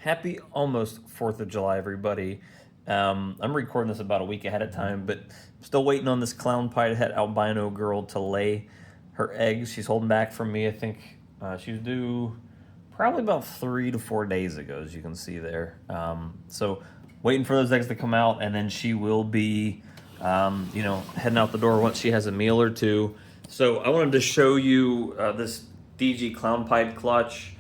Happy almost 4th of July, everybody. I'm recording this about a week ahead of time, but I'm still waiting on this clown pied het albino girl to lay her eggs. She's holding back from me. I think she was due probably about 3 to 4 days ago, as you can see there. So waiting for those eggs to come out, and then she will be, heading out the door once she has a meal or two. So I wanted to show you this DG clown pied clutch.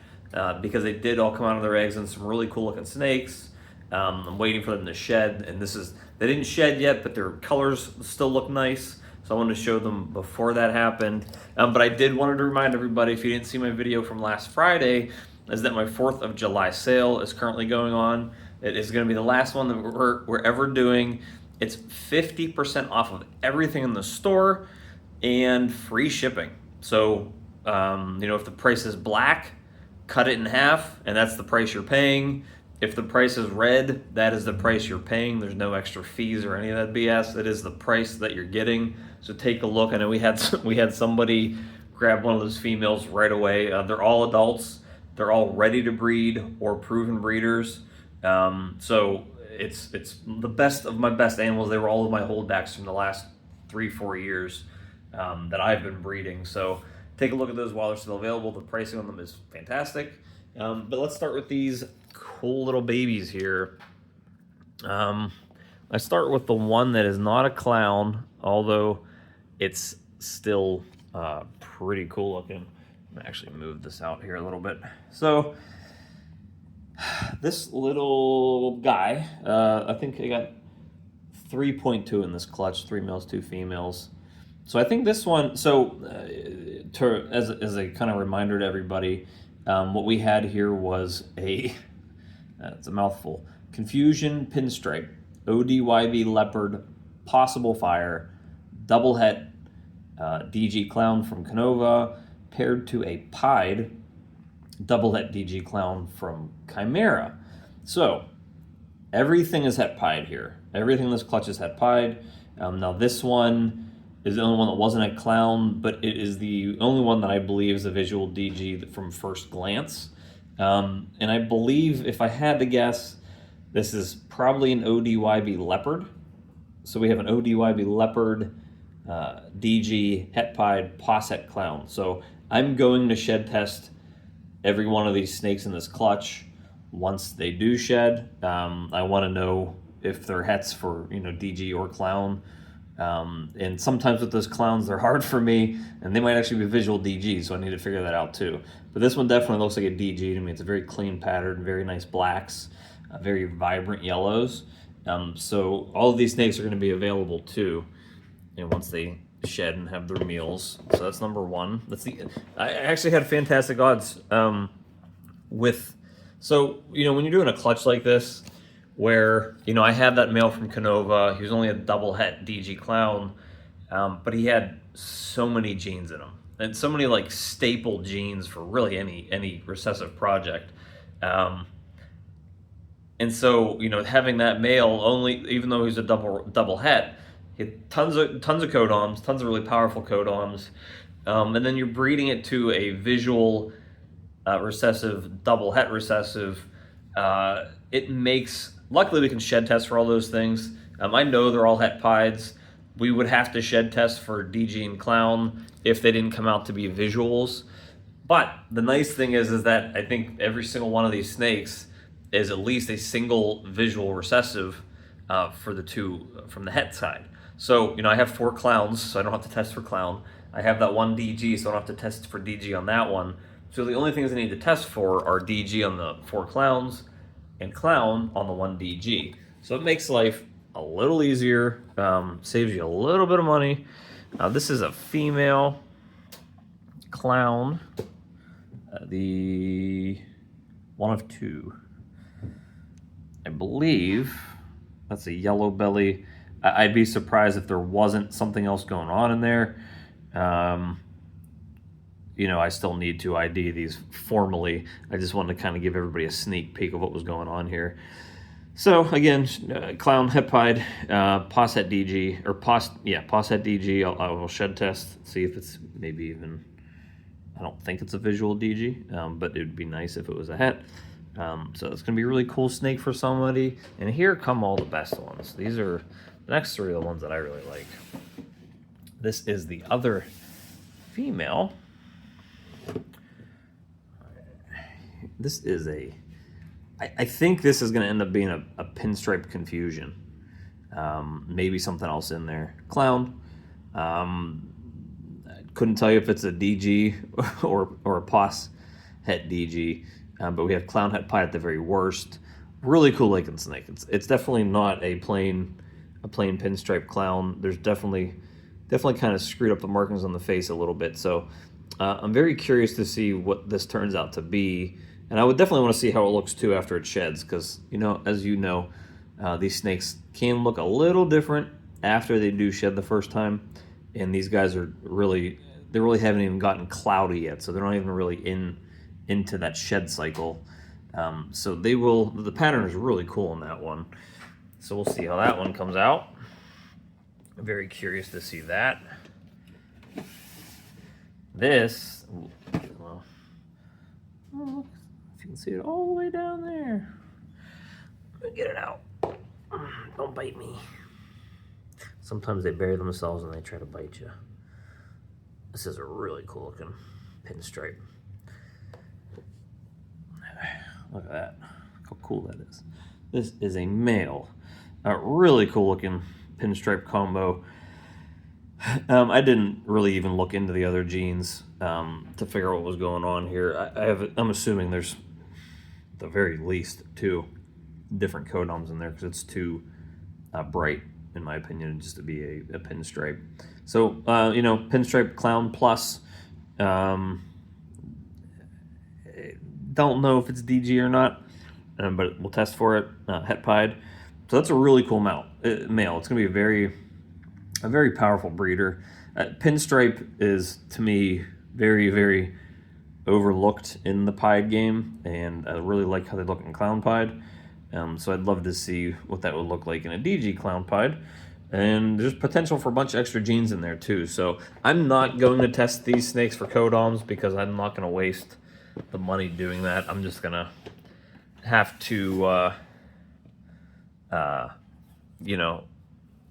Because they did all come out of their eggs and some really cool looking snakes. I'm waiting for them to shed, and they didn't shed yet, but their colors still look nice. So I wanted to show them before that happened. But I did wanted to remind everybody, if you didn't see my video from last Friday, is that my 4th of July sale is currently going on. It is going to be the last one that we're ever doing. It's 50% off of everything in the store and free shipping. So, if the price is black, cut it in half, and that's the price you're paying. If the price is red, that is the price you're paying. There's no extra fees or any of that BS. It is the price that you're getting. So take a look. I know we had somebody grab one of those females right away. They're all adults. They're all ready to breed or proven breeders. So it's the best of my best animals. They were all of my holdbacks from the last 3-4 years that I've been breeding. So take a look at those while they're still available. The pricing on them is fantastic. But let's start with these cool little babies here. I start with the one that is not a clown, although it's still pretty cool looking. I'm gonna actually move this out here a little bit. So this little guy, I think I got 3.2 in this clutch, 3 males, 2 females. So I think this one, as a kind of reminder to everybody, what we had here was it's a mouthful, Confusion Pinstripe, ODYB Leopard, Possible Fire, Double Het, DG Clown from Canova, paired to a pied Double Het DG Clown from Chimera. So everything is het pied here. Everything in this clutch is het pied. Now this one is the only one that wasn't a clown, but it is the only one that I believe is a visual DG from first glance. And I believe, if I had to guess, this is probably an ODYB Leopard. So we have an ODYB Leopard, DG, het pied, posset clown. So I'm going to shed test every one of these snakes in this clutch. Once they do shed, I want to know if they're hets for DG or clown. And sometimes with those clowns, they're hard for me, and they might actually be visual DGs, so I need to figure that out too. But this one definitely looks like a DG to me. It's a very clean pattern, very nice blacks, very vibrant yellows. So all of these snakes are going to be available too, and once they shed and have their meals. So that's number one. I actually had fantastic odds so when you're doing a clutch like this, where I had that male from Canova. He was only a double het DG clown, but he had so many genes in him, and so many like staple genes for really any recessive project. And so having that male, even though he's a double het, he had tons of codoms, tons of really powerful codoms, and then you're breeding it to a visual recessive, double het recessive. It makes. Luckily, we can shed test for all those things. I know they're all het pieds. We would have to shed test for DG and clown if they didn't come out to be visuals. But the nice thing is that I think every single one of these snakes is at least a single visual recessive for the two from the het side. So I have 4 clowns, so I don't have to test for clown. I have that one DG, so I don't have to test for DG on that one. So the only things I need to test for are DG on the 4 clowns and clown on the 1 DG. So it makes life a little easier, saves you a little bit of money. This is a female clown, the one of 2. I believe that's a yellow belly. I'd be surprised if there wasn't something else going on in there. I still need to ID these formally. I just wanted to kind of give everybody a sneak peek of what was going on here. So again, clown het pied, posset DG, or posset DG. I will shed test, see if it's maybe even. I don't think it's a visual DG, but it would be nice if it was a het. So it's going to be a really cool snake for somebody. And here come all the best ones. These are the next three are the ones that I really like. This is the other female. This is I think this is going to end up being a pinstripe confusion. Maybe something else in there. Clown. Couldn't tell you if it's a DG or a POS het DG, but we have clown het pied at the very worst. Really cool looking snake. It's definitely not a plain pinstripe clown. There's definitely kind of screwed up the markings on the face a little bit. So I'm very curious to see what this turns out to be, and I would definitely want to see how it looks too after it sheds, because as you know, these snakes can look a little different after they do shed the first time. And these guys are really haven't even gotten cloudy yet, so they're not even really into that shed cycle. So the pattern is really cool on that one. So we'll see how that one comes out. I'm very curious to see that. This, well, look, if you can see it all the way down there. Let me get it out. Don't bite me. Sometimes they bury themselves and they try to bite you. This is a really cool looking pinstripe. Look at that. How cool that is. This is a male. A really cool looking pinstripe combo. I didn't really even look into the other genes to figure out what was going on here. I'm assuming there's at the very least 2 different codoms in there, because it's too bright, in my opinion, just to be a pinstripe. So, pinstripe clown plus. Don't know if it's DG or not, but we'll test for it. Het pied. So that's a really cool male. It's going to be a very powerful breeder. Pinstripe is, to me, very, very overlooked in the pied game, and I really like how they look in clown pied. So I'd love to see what that would look like in a DG clown pied. And there's potential for a bunch of extra genes in there too. So I'm not going to test these snakes for codoms, because I'm not going to waste the money doing that. I'm just going to have to,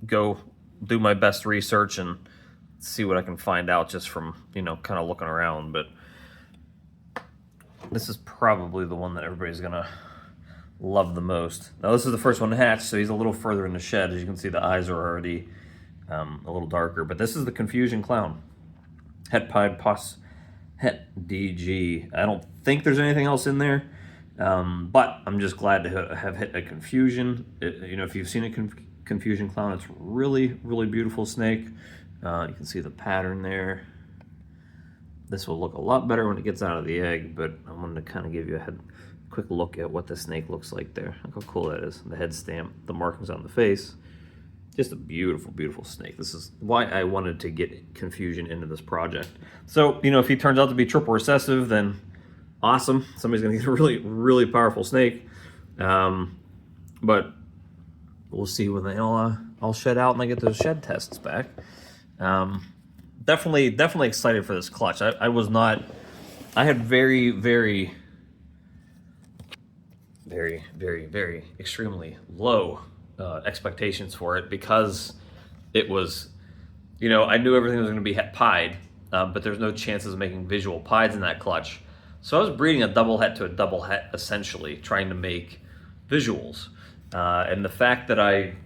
go do my best research and see what I can find out just from, kind of looking around. But this is probably the one that everybody's going to love the most. Now this is the first one to hatch, so he's a little further in the shed. As you can see, the eyes are already a little darker. But this is the Confusion Clown. Het pied POS het DG. I don't think there's anything else in there, but I'm just glad to have hit a Confusion. If you've seen a Confusion Clown, it's really, really beautiful snake. You can see the pattern there. This will look a lot better when it gets out of the egg, but I wanted to kind of give you a quick look at what the snake looks like there. Look how cool that is. The head stamp, the markings on the face. Just a beautiful, beautiful snake. This is why I wanted to get Confusion into this project. So, if he turns out to be triple recessive, then awesome. Somebody's going to get a really, really powerful snake. But we'll see when they all shed out and I get those shed tests back. Definitely excited for this clutch. I had very, very, very, very, very extremely low expectations for it, because it was, I knew everything was going to be het pied, but there's no chances of making visual pieds in that clutch. So I was breeding a double het to a double het, essentially trying to make visuals. And the fact that I'm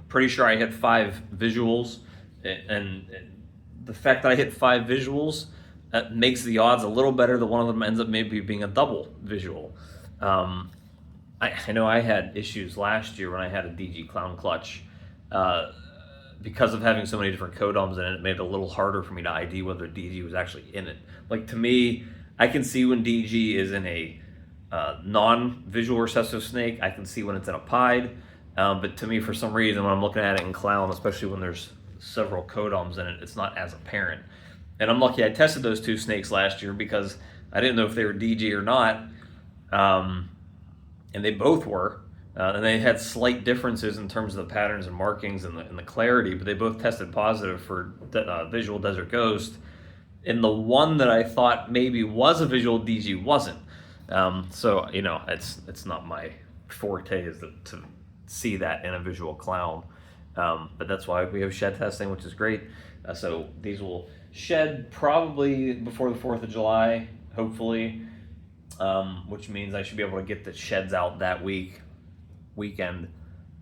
pretty sure I hit 5 visuals, and the fact that I hit 5 visuals makes the odds a little better that one of them ends up maybe being a double visual. I know I had issues last year when I had a DG clown clutch. Because of having so many different codoms in it, it made it a little harder for me to ID whether DG was actually in it. Like, to me, I can see when DG is in a non-visual recessive snake. I can see when it's in a pied. But to me, for some reason, when I'm looking at it in clown, especially when there's several codoms in it, it's not as apparent. And I'm lucky I tested those 2 snakes last year, because I didn't know if they were DG or not. And they both were. And they had slight differences in terms of the patterns and markings and the clarity, but they both tested positive for visual Desert Ghost. And the one that I thought maybe was a visual DG wasn't. So you know, it's not my forte is to see that in a visual clown. But that's why we have shed testing, which is great. So these will shed probably before the 4th of July, hopefully, which means I should be able to get the sheds out that weekend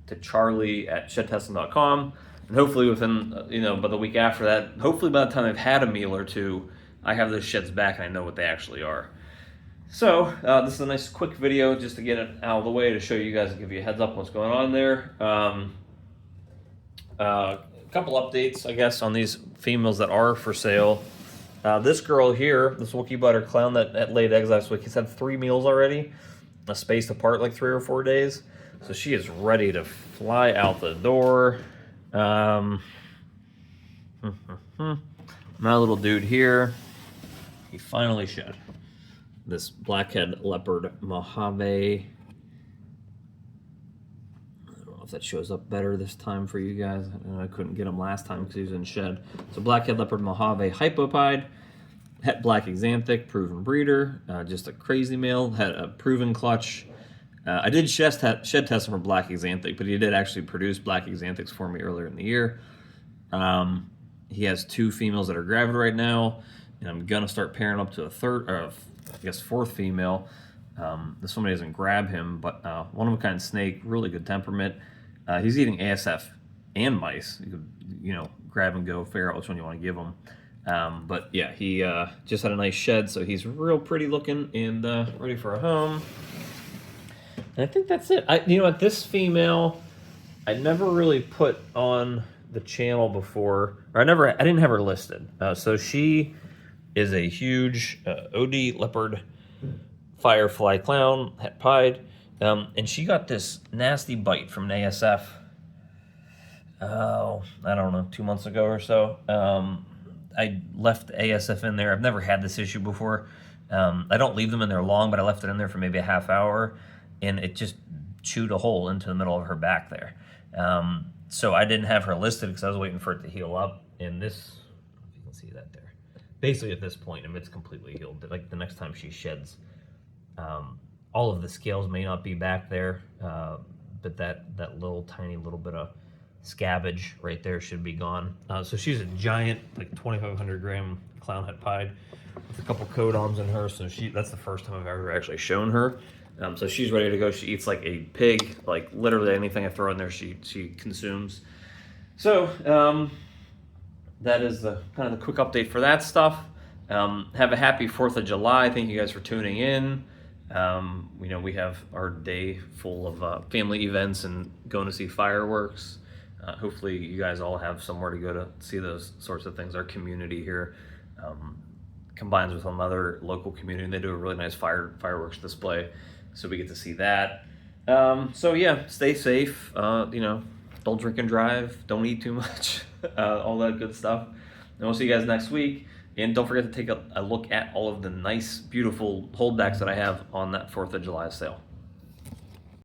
to Charlie at shedtesting.com. And hopefully within, you know, by the week after that, hopefully by the time I've had a meal or two, I have those sheds back and I know what they actually are. So this is a nice quick video just to get it out of the way to show you guys and give you a heads up what's going on there. A couple updates, I guess, on these females that are for sale. This girl here, this Wookiee Butter Clown that laid eggs last week, he's had 3 meals already, spaced apart like 3 or 4 days. So she is ready to fly out the door. My little dude here, he finally shed. This blackhead leopard Mojave. I don't know if that shows up better this time for you guys. I couldn't get him last time because he was in shed. So blackhead leopard Mojave hypopide. Het black exanthic, proven breeder. Just a crazy male. Had a proven clutch. I did shed test him for black exanthic, but he did actually produce black exanthics for me earlier in the year. He has 2 females that are gravid right now, and I'm gonna start pairing up to a third, or I guess 4th female. This one doesn't grab him, but one of a kind snake, really good temperament. He's eating ASF and mice. You could, you know, grab and go, figure out which one you want to give him. But yeah, he just had a nice shed, so he's real pretty looking and ready for a home. And I think that's it. You know what, this female, I never really put on the channel before, or I didn't have her listed. So she is a huge OD leopard firefly clown, het pied, and she got this nasty bite from an ASF. Oh, I don't know, 2 months ago or so. I left the ASF in there. I've never had this issue before. I don't leave them in there long, but I left it in there for maybe a half hour, and it just chewed a hole into the middle of her back there. So I didn't have her listed because I was waiting for it to heal up. And this, if you can see that there, basically at this point, it's completely healed. Like the next time she sheds, all of the scales may not be back there, but that little tiny little bit of scabbage right there should be gone. So she's a giant, like 2,500 gram clown het pied with a couple codons in her. So that's the first time I've ever actually shown her. So she's ready to go. She eats like a pig, like literally anything I throw in there, she consumes. So that is the kind of the quick update for that stuff. Have a happy 4th of July. Thank you guys for tuning in. You know, we have our day full of family events and going to see fireworks. Hopefully you guys all have somewhere to go to see those sorts of things. Our community here combines with another local community, and they do a really nice fireworks display, so we get to see that. So yeah, stay safe. You know, don't drink and drive, don't eat too much, all that good stuff. And we'll see you guys next week. And don't forget to take a look at all of the nice, beautiful holdbacks that I have on that 4th of July sale.